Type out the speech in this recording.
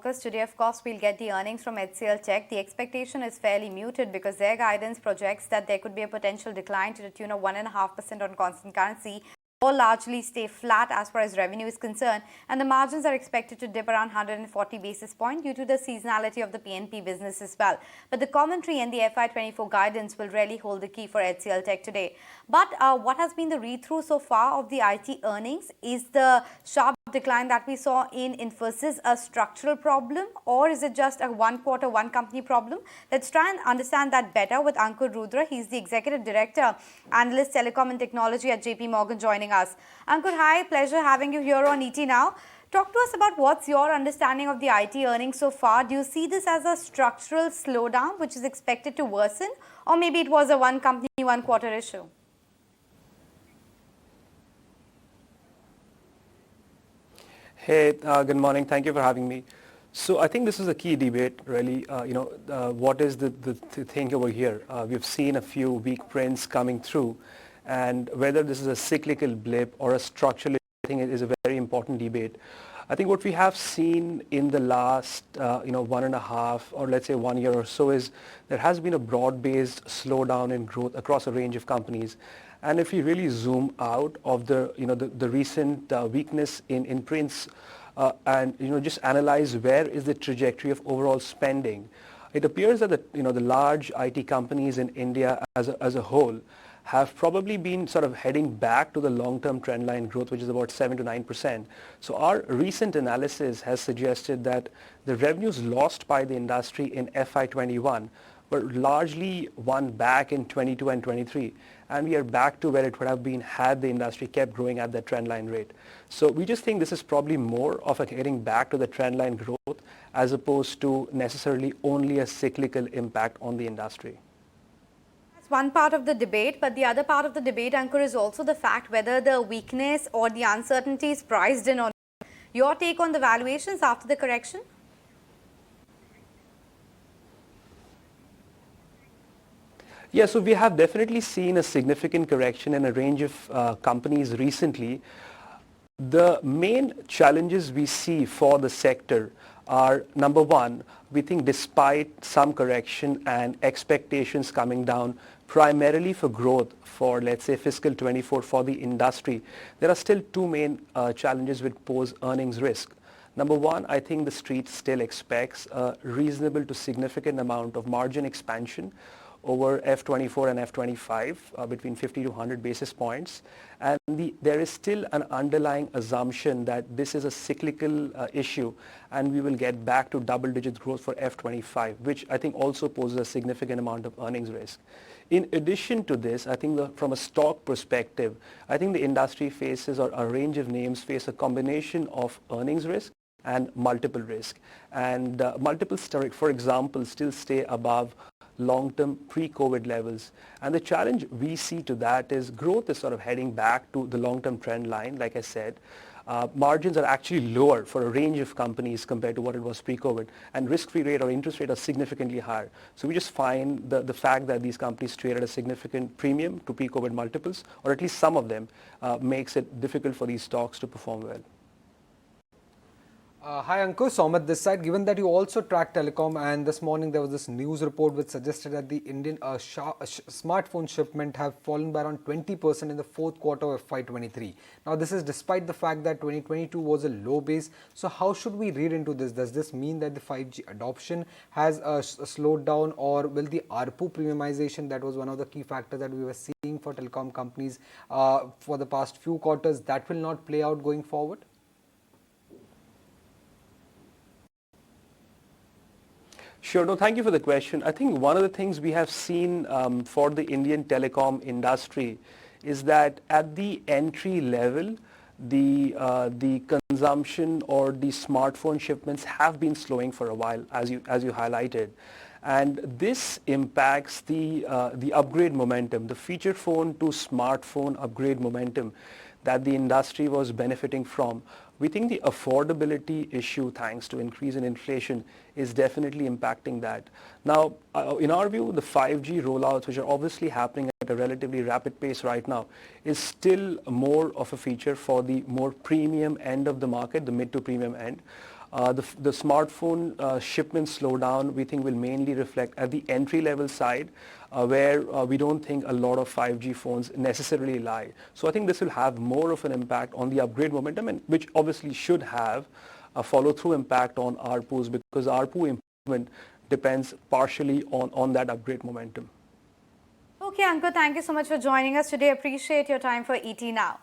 focus. Today, of course, we'll get the earnings from HCL Tech. The expectation is fairly muted because their guidance projects that there could be a potential decline to the tune of 1.5% on constant currency, or largely stay flat as far as revenue is concerned, and the margins are expected to dip around 140 basis points due to the seasonality of the PNP business as well. But the commentary and the FY24 guidance will really hold the key for HCL Tech today. But what has been the read-through so far of the IT earnings? Is the sharp decline that we saw in Infosys a structural problem, or is it just a one quarter, one company problem? Let's try and understand that better with Ankur Rudra. He's the Executive Director, Analyst Telecom and Technology at JP Morgan, joining us. Ankur, hi, pleasure having you here on ET Now. Talk to us about what's your understanding of the IT earnings so far. Do you see this as a structural slowdown which is expected to worsen, or maybe it was a one company, one quarter issue? Hey, good morning. Thank you for having me. So I think this is a key debate, really. What is the thing over here? We've seen a few weak prints coming through, and whether this is a cyclical blip or a structural, I think it is a very important debate. I think what we have seen in the last, 1.5 or let's say 1 year or so is there has been a broad-based slowdown in growth across a range of companies. And if we really zoom out of the recent weakness in prints and just analyze where is the trajectory of overall spending, it appears that the large IT companies in India as a whole have probably been sort of heading back to the long-term trend line growth, which is about 7 to 9%. So our recent analysis has suggested that the revenues lost by the industry in FY21 were largely won back in 22 and 23, and we are back to where it would have been had the industry kept growing at that trend line rate. So we just think this is probably more of a getting back to the trend line growth as opposed to necessarily only a cyclical impact on the industry. That's one part of the debate, but the other part of the debate, Ankur, is also the fact whether the weakness or the uncertainty is priced in or not. Your take on the valuations after the correction? Yeah, so we have definitely seen a significant correction in a range of companies recently. The main challenges we see for the sector are, number one, we think despite some correction and expectations coming down primarily for growth for, let's say, fiscal 24 for the industry, there are still two main challenges which pose earnings risk. Number one, I think the street still expects a reasonable to significant amount of margin expansion over F24 and F25 between 50 to 100 basis points. And there is still an underlying assumption that this is a cyclical issue and we will get back to double-digit growth for F25, which I think also poses a significant amount of earnings risk. In addition to this, I think from a stock perspective, I think the industry faces, or a range of names face, a combination of earnings risk and multiple risk. And multiples, for example, still stay above long-term pre-COVID levels. And the challenge we see to that is growth is sort of heading back to the long-term trend line, like I said. Margins are actually lower for a range of companies compared to what it was pre-COVID, and risk-free rate or interest rate are significantly higher. So we just find the fact that these companies trade at a significant premium to pre-COVID multiples, or at least some of them, makes it difficult for these stocks to perform well. Hi Ankur, Somat this side. Given that you also track telecom, and this morning there was this news report which suggested that the Indian smartphone shipment have fallen by around 20% in the fourth quarter of FY23. Now this is despite the fact that 2022 was a low base. So how should we read into this? Does this mean that the 5G adoption has slowed down, or will the ARPU premiumization, that was one of the key factors that we were seeing for telecom companies for the past few quarters, that will not play out going forward? Sure. No, thank you for the question. I think one of the things we have seen for the Indian telecom industry is that at the entry level, the consumption or the smartphone shipments have been slowing for a while, as you highlighted. And this impacts the upgrade momentum, the feature phone to smartphone upgrade momentum that the industry was benefiting from. We think the affordability issue, thanks to increase in inflation, is definitely impacting that. Now, in our view, the 5G rollouts, which are obviously happening at a relatively rapid pace right now, is still more of a feature for the more premium end of the market, the mid to premium end. The smartphone shipment slowdown, we think, will mainly reflect at the entry-level side, where we don't think a lot of 5G phones necessarily lie. So I think this will have more of an impact on the upgrade momentum, and which obviously should have a follow-through impact on ARPUs, because ARPU improvement depends partially on that upgrade momentum. Okay, Ankur, thank you so much for joining us today. Appreciate your time for ET Now.